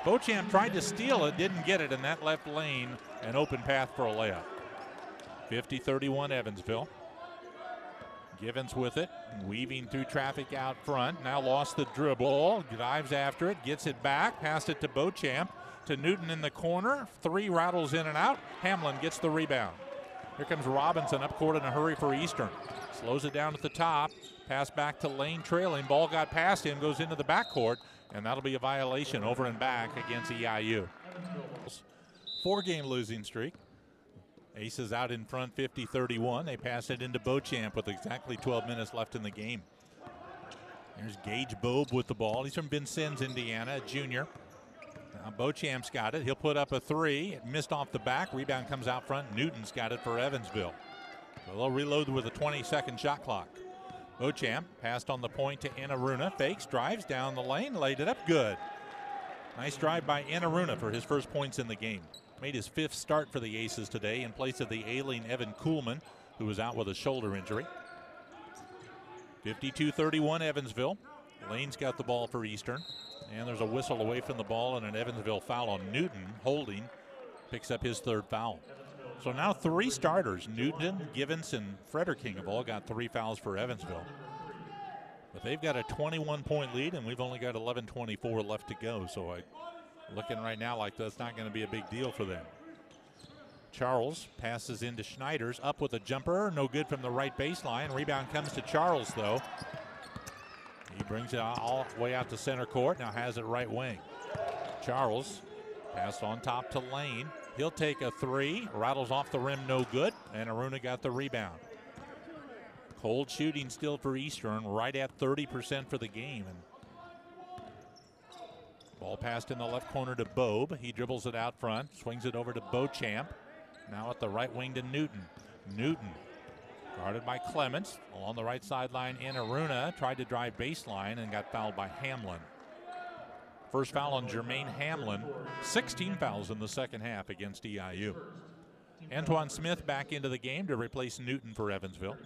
Beauchamp tried to steal it, didn't get it, and that left Lane an open path for a layup. 50-31 Evansville. Givens with it, weaving through traffic out front. Now lost the dribble, dives after it, gets it back, passed it to Beauchamp, to Newton in the corner. Three rattles in and out. Hamlin gets the rebound. Here comes Robinson up court in a hurry for Eastern. Slows it down at the top. Pass back to Lane trailing. Ball got past him, goes into the backcourt, and that'll be a violation over and back against EIU. 4-game losing streak. Aces out in front 50-31. They pass it into Beauchamp with exactly 12 minutes left in the game. Here's Gage Bobe with the ball. He's from Vincennes, Indiana, a junior. Now Beauchamp's got it. He'll put up a three. It missed off the back. Rebound comes out front. Newton's got it for Evansville. So they'll reload with a 20-second shot clock. Beauchamp passed on the point to Enaruna. Fakes, drives down the lane, laid it up good. Nice drive by Enaruna for his first points in the game. Made his 5th start for the Aces today in place of the ailing Evan Kuhlman, who was out with a shoulder injury. 52-31 Evansville. Lane's got the ball for Eastern. And there's a whistle away from the ball and an Evansville foul on Newton. Holding picks up his 3rd foul. So now 3 starters, Newton, Givens, and Frederking have all got 3 fouls for Evansville. But they've got a 21-point lead, and we've only got 11:24 left to go. So looking right now like that's not going to be a big deal for them. Charles passes into Schneiders, up with a jumper, no good from the right baseline. Rebound comes to Charles, though. He brings it all the way out to center court, now has it right wing. Charles passed on top to Lane. He'll take a 3, rattles off the rim, no good, and Aruna got the rebound. Cold shooting still for Eastern, right at 30% for the game. And ball passed in the left corner to Bobe. He dribbles it out front, swings it over to Beauchamp. Now at the right wing to Newton. Newton guarded by Clements. Along the right sideline, Enaruna tried to drive baseline and got fouled by Hamlin. First foul on Jermaine Hamlin. 16 fouls in the second half against EIU. Antoine Smith back into the game to replace Newton for Evansville.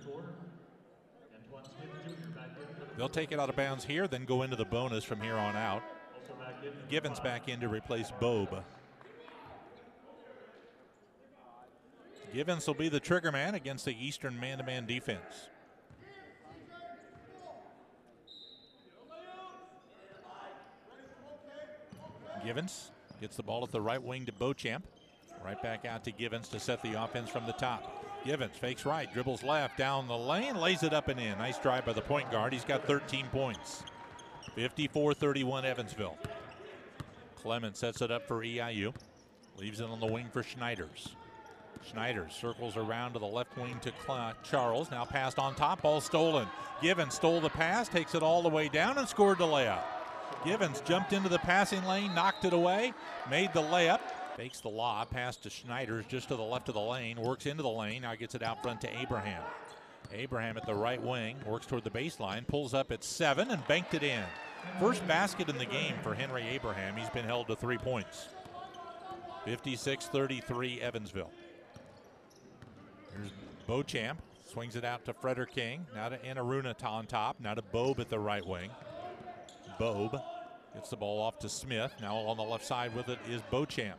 They'll take it out of bounds here, then go into the bonus from here on out. Givens back in to replace Bobe. Givens will be the trigger man against the Eastern man-to-man defense. Givens gets the ball at the right wing to Beauchamp. Right back out to Givens to set the offense from the top. Givens fakes right, dribbles left, down the lane, lays it up and in. Nice drive by the point guard. He's got 13 points. 54-31 Evansville. Clement sets it up for EIU. Leaves it on the wing for Schneiders. Schneiders circles around to the left wing to Charles. Now passed on top, ball stolen. Givens stole the pass, takes it all the way down and scored the layup. Givens jumped into the passing lane, knocked it away, made the layup. Fakes the lob, pass to Schneiders just to the left of the lane, works into the lane, now gets it out front to Abraham. Abraham at the right wing, works toward the baseline, pulls up at 7 and banked it in. First basket in the game for Henry Abraham. He's been held to 3 points. 56-33 Evansville. Here's Beauchamp, swings it out to Frederking, now to Enaruna on top, now to Bobe at the right wing. Bobe gets the ball off to Smith. Now on the left side with it is Beauchamp.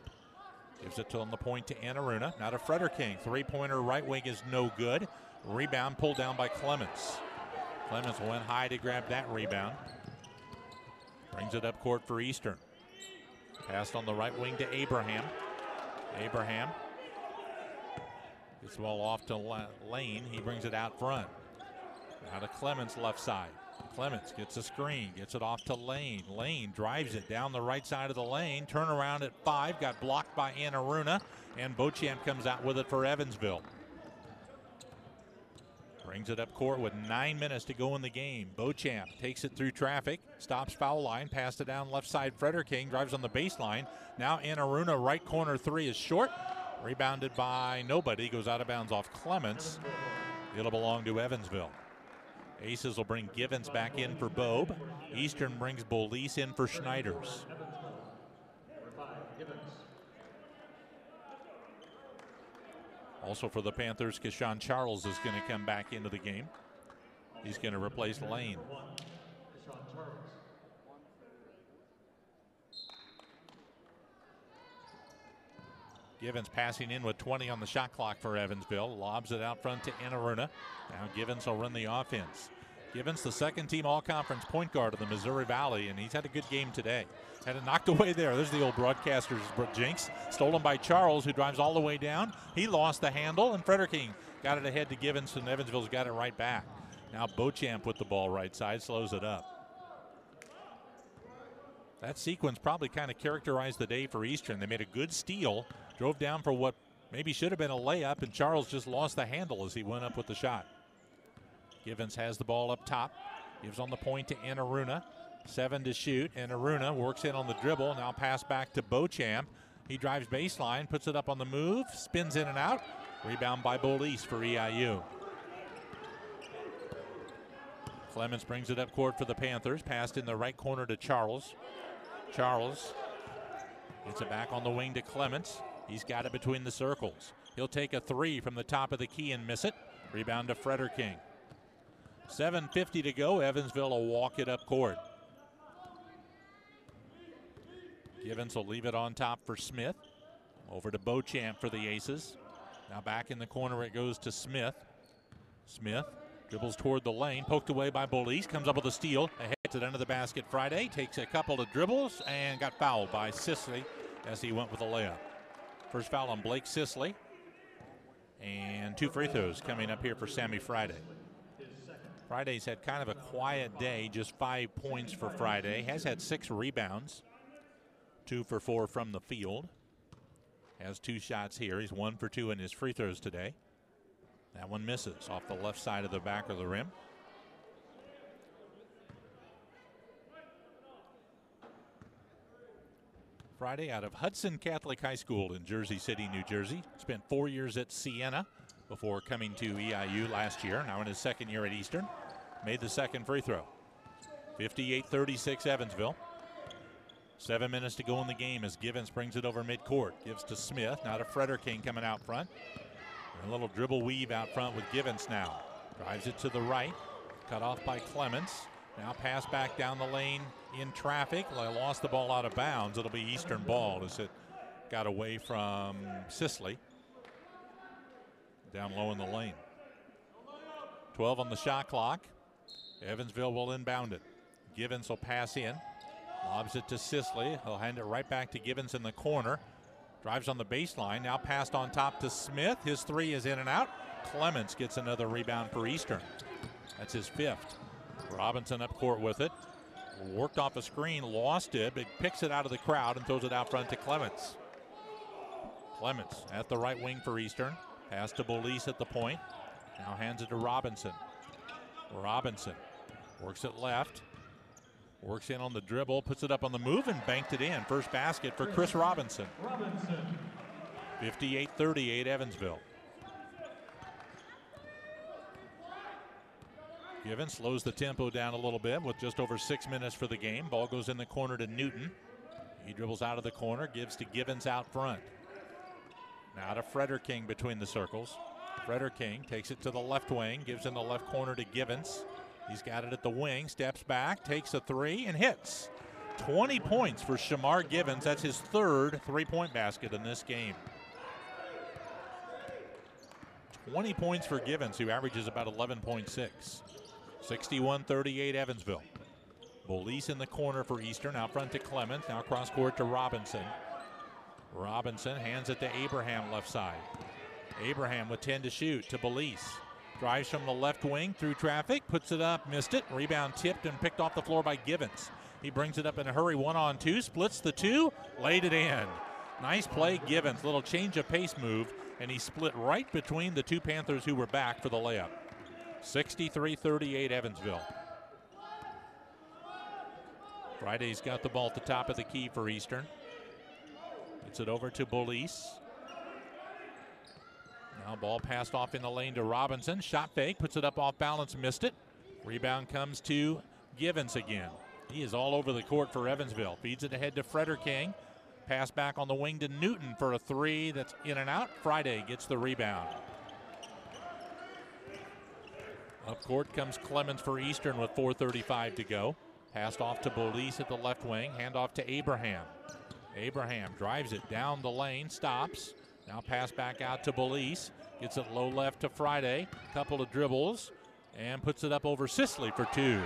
Gives it to on the point to Enaruna. Now to Frederking. 3-pointer right wing is no good. Rebound pulled down by Clements. Clements went high to grab that rebound. Brings it up court for Eastern. Passed on the right wing to Abraham. Abraham gets the ball off to Lane. He brings it out front. Now to Clements left side. Clements gets a screen, gets it off to Lane. Lane drives it down the right side of the lane. Turnaround at 5, got blocked by Enaruna, and Beauchamp comes out with it for Evansville. Brings it up court with 9 minutes to go in the game. Beauchamp takes it through traffic, stops foul line, passed it down left side. Frederking drives on the baseline. Now Enaruna, right corner 3 is short. Rebounded by nobody. Goes out of bounds off Clements. It'll belong to Evansville. Aces will bring Givens back in for Bobe. Eastern brings Bolise in for Schneiders. Also for the Panthers, Keshawn Charles is going to come back into the game. He's going to replace Lane. Givens passing in with 20 on the shot clock for Evansville. Lobs it out front to Anaruna. Now Givens will run the offense. Givens, the second team all-conference point guard of the Missouri Valley, and he's had a good game today. Had it knocked away there. There's the old broadcaster's jinx. Stolen by Charles, who drives all the way down. He lost the handle, and Frederking got it ahead to Givens, and Evansville's got it right back. Now Beauchamp with the ball right side, slows it up. That sequence probably kind of characterized the day for Eastern. They made a good steal, drove down for what maybe should have been a layup, and Charles just lost the handle as he went up with the shot. Givens has the ball up top, gives on the point to Anaruna. 7 to shoot, and Aruna works in on the dribble. Now pass back to Beauchamp. He drives baseline, puts it up on the move, spins in and out. Rebound by Bolise for EIU. Clements brings it up court for the Panthers. Passed in the right corner to Charles. Charles gets it back on the wing to Clements. He's got it between the circles. He'll take a three from the top of the key and miss it. Rebound to Frederking. 7:50 to go. Evansville will walk it up court. Givens will leave it on top for Smith. Over to Beauchamp for the Aces. Now back in the corner it goes to Smith. Smith dribbles toward the lane, poked away by Bolise, comes up with a steal. Ahead to the end of the basket Friday, takes a couple of dribbles and got fouled by Sisley as he went with a layup. First foul on Blake Sisley. And 2 free throws coming up here for Sammy Friday. Friday's had kind of a quiet day, just 5 points for Friday. Has had 6 rebounds. 2 for 4 from the field. Has 2 shots here. He's 1 for 2 in his free throws today. That one misses off the left side of the back of the rim. Friday out of Hudson Catholic High School in Jersey City, New Jersey. Spent 4 years at Siena before coming to EIU last year. Now in his second year at Eastern. Made the second free throw. 58-36 Evansville. 7 minutes to go in the game as Givens brings it over midcourt. Gives to Smith, now to Frederking coming out front. A little dribble weave out front with Givens now. Drives it to the right. Cut off by Clements. Now pass back down the lane in traffic. They lost the ball out of bounds. It'll be Eastern ball as it got away from Sisley. Down low in the lane. 12 on the shot clock. Evansville will inbound it. Givens will pass in. Lobs it to Sisley. He'll hand it right back to Givens in the corner. Drives on the baseline. Now passed on top to Smith. His three is in and out. Clements gets another rebound for Eastern. That's his 5th. Robinson up court with it. Worked off a screen, lost it, but picks it out of the crowd and throws it out front to Clements. Clements at the right wing for Eastern. Pass to Bolise at the point. Now hands it to Robinson. Robinson works it left. Works in on the dribble, puts it up on the move and banked it in. First basket for Chris Robinson. 58-38 Evansville. Givens slows the tempo down a little bit with just over 6 minutes for the game. Ball goes in the corner to Newton. He dribbles out of the corner, gives to Givens out front. Now to Frederking between the circles. Frederking takes it to the left wing, gives in the left corner to Givens. He's got it at the wing, steps back, takes a three, and hits. 20 points for Shamar Givens. That's his 3rd three-point basket in this game. 20 points for Givens, who averages about 11.6. 61-38 Evansville. Bolise in the corner for Eastern, out front to Clements, now cross court to Robinson. Robinson hands it to Abraham left side. Abraham with 10 to shoot to Bolise. Drives from the left wing through traffic, puts it up, missed it. Rebound tipped and picked off the floor by Givens. He brings it up in a hurry, 1-on-2, splits the 2, laid it in. Nice play, Givens. Little change of pace move, and he split right between the 2 Panthers who were back for the layup. 63-38 Evansville. Friday's got the ball at the top of the key for Eastern. Gets it over to Bolise. Now ball passed off in the lane to Robinson. Shot fake, puts it up off balance, missed it. Rebound comes to Givens again. He is all over the court for Evansville. Feeds it ahead to Frederking. Pass back on the wing to Newton for a three that's in and out. Friday gets the rebound. Up court comes Clemens for Eastern with 4:35 to go. Passed off to Bolis at the left wing. Hand off to Abraham. Abraham drives it down the lane, stops. Now pass back out to Bolis. Gets it low left to Friday. Couple of dribbles and puts it up over Sisley for two.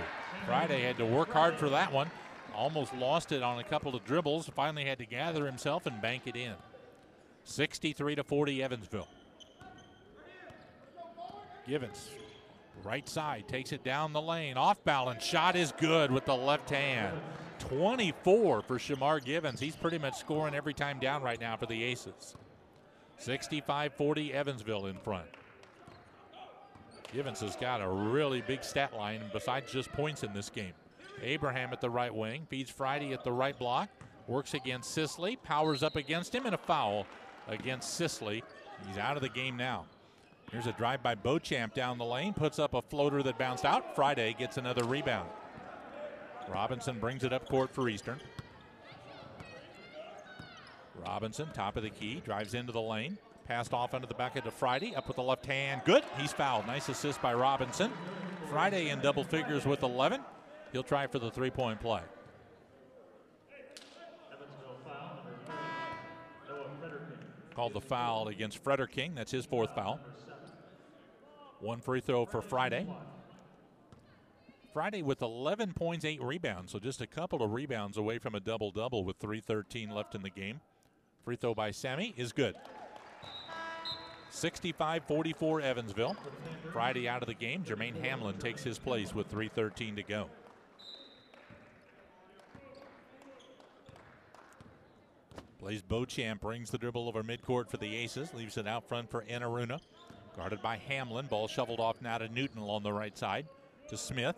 Friday had to work hard for that one. Almost lost it on a couple of dribbles. Finally had to gather himself and bank it in. 63-40 Evansville. Givens, right side, takes it down the lane. Off balance, shot is good with the left hand. 24 for Shamar Givens. He's pretty much scoring every time down right now for the Aces. 65-40 Evansville in front. Givens has got a really big stat line besides just points in this game. Abraham at the right wing, feeds Friday at the right block, works against Sisley, powers up against him, and a foul against Sisley. He's out of the game now. Here's a drive by Beauchamp down the lane, puts up a floater that bounced out. Friday gets another rebound. Robinson brings it up court for Eastern. Robinson, top of the key, drives into the lane. Passed off under the bucket to Friday, up with the left hand. Good, he's fouled. Nice assist by Robinson. Friday in double figures with 11. He'll try for the three-point play. Called the foul against Frederking. That's his fourth foul. One free throw for Friday. Friday with 11 points, 8 rebounds, so just a couple of rebounds away from a double-double with 3:13 left in the game. Free throw by Sammy is good. 65-44 Evansville. Friday out of the game. Jermaine Hamlin takes his place with 3:13 to go. Plays Beauchamp, brings the dribble over midcourt for the Aces, leaves it out front for Enaruna. Guarded by Hamlin. Ball shoveled off now to Newton along the right side to Smith.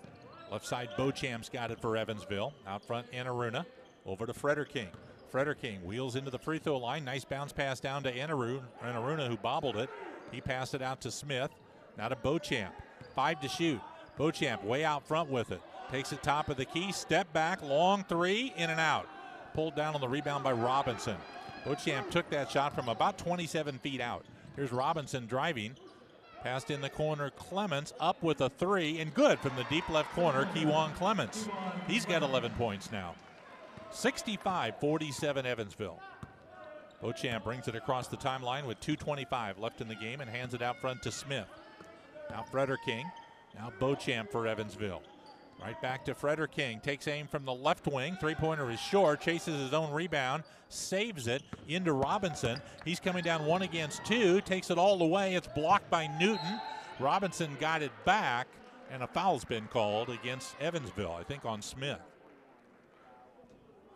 Left side, Beauchamp's got it for Evansville. Out front, Enaruna. Over to Frederking. Frederking wheels into the free throw line. Nice bounce pass down to Enaruna, who bobbled it. He passed it out to Smith. Now to Beauchamp. 5 to shoot. Beauchamp way out front with it. Takes it top of the key. Step back. Long three. In and out. Pulled down on the rebound by Robinson. Beauchamp took that shot from about 27 feet out. Here's Robinson driving. Passed in the corner. Clements up with a three. And good from the deep left corner. Kiwan Clements. He's got 11 points now. 65-47 Evansville. Beauchamp brings it across the timeline with 2:25 left in the game and hands it out front to Smith. Now Frederking. Now Beauchamp for Evansville. Right back to Frederking. Takes aim from the left wing. Three-pointer is short. Chases his own rebound. Saves it into Robinson. He's coming down 1 against 2. Takes it all the way. It's blocked by Newton. Robinson got it back. And a foul's been called against Evansville, I think on Smith.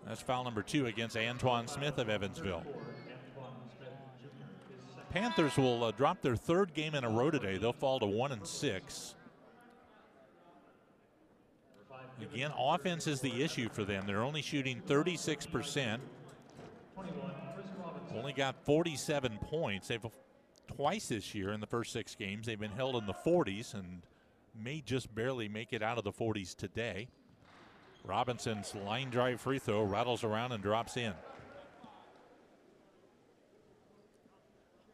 That's foul number 2 against Antoine Smith of Evansville. Panthers will drop their 3rd game in a row today. They'll fall to 1-6. Again, offense is the issue for them. They're only shooting 36%. Only got 47 points. They've twice this year in the first 6 games. They've been held in the 40s and may just barely make it out of the 40s today. Robinson's line drive free throw rattles around and drops in.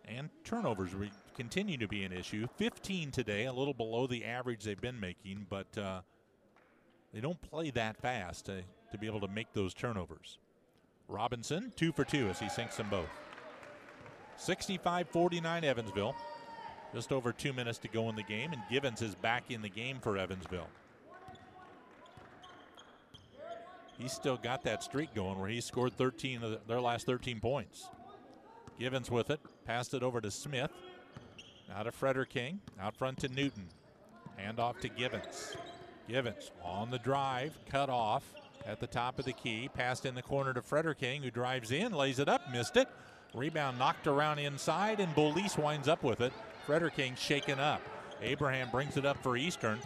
And turnovers continue to be an issue. 15 today, a little below the average they've been making, but they don't play that fast to be able to make those turnovers. Robinson, 2 for 2 as he sinks them both. 65-49 Evansville. Just over 2 minutes to go in the game, and Givens is back in the game for Evansville. He's still got that streak going where he scored 13 of their last 13 points. Givens with it, passed it over to Smith. Now to Frederking, out front to Newton. Hand off to Givens. Givens on the drive, cut off at the top of the key. Passed in the corner to Frederking, who drives in, lays it up, missed it. Rebound knocked around inside, and Bolis winds up with it. Frederking shaken up. Abraham brings it up for Eastern.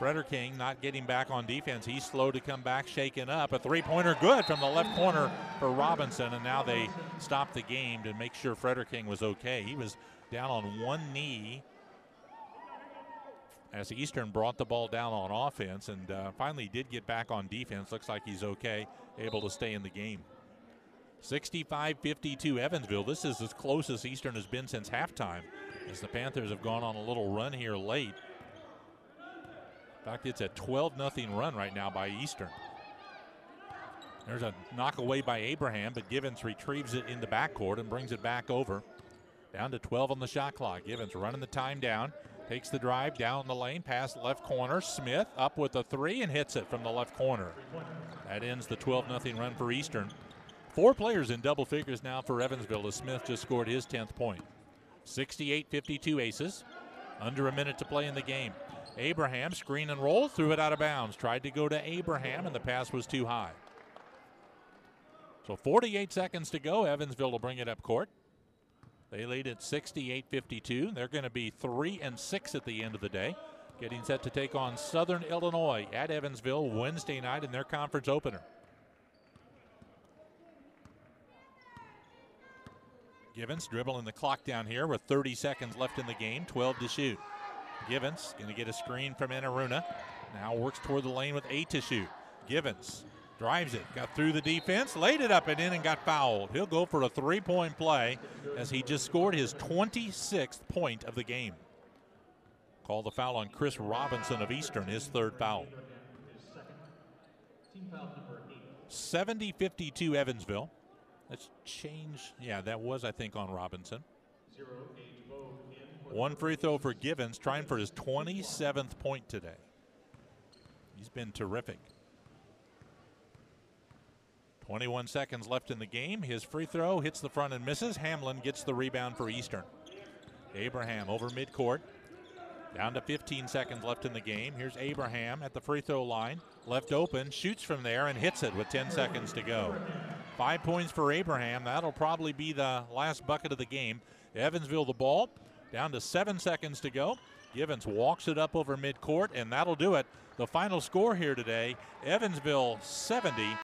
Freder King not getting back on defense. He's slow to come back, shaken up. A three-pointer good from the left corner for Robinson, and now they stopped the game to make sure Freder King was okay. He was down on one knee as Eastern brought the ball down on offense, and finally did get back on defense. Looks like he's okay, able to stay in the game. 65-52 Evansville. This is as close as Eastern has been since halftime, as the Panthers have gone on a little run here late. In fact, it's a 12-0 run right now by Eastern. There's a knock away by Abraham, but Givens retrieves it in the backcourt and brings it back over. Down to 12 on the shot clock. Givens running the time down. Takes the drive down the lane, past left corner. Smith up with a three and hits it from the left corner. That ends the 12-0 run for Eastern. 4 players in double figures now for Evansville as Smith just scored his 10th point. 68-52 Aces. Under a minute to play in the game. Abraham, screen and roll, threw it out of bounds. Tried to go to Abraham, and the pass was too high. So 48 seconds to go. Evansville will bring it up court. They lead at 68-52. They're going to be 3-6 at the end of the day. Getting set to take on Southern Illinois at Evansville Wednesday night in their conference opener. Givens dribbling the clock down here with 30 seconds left in the game, 12 to shoot. Givens going to get a screen from Enaruna. Now works toward the lane with 8 to shoot. Givens drives it, got through the defense, laid it up and in and got fouled. He'll go for a three-point play as he just scored his 26th point of the game. Call the foul on Chris Robinson of Eastern, his 3rd foul. 70-52 Evansville. Let's change. Yeah, that was, I think, on Robinson. 1 free throw for Givens, trying for his 27th point today. He's been terrific. 21 seconds left in the game. His free throw hits the front and misses. Hamlin gets the rebound for Eastern. Abraham over midcourt. Down to 15 seconds left in the game. Here's Abraham at the free throw line. Left open, shoots from there and hits it with 10 seconds to go. 5 points for Abraham. That'll probably be the last bucket of the game. Evansville the ball. Down to 7 seconds to go. Givens walks it up over midcourt, and that'll do it. The final score here today, Evansville 70,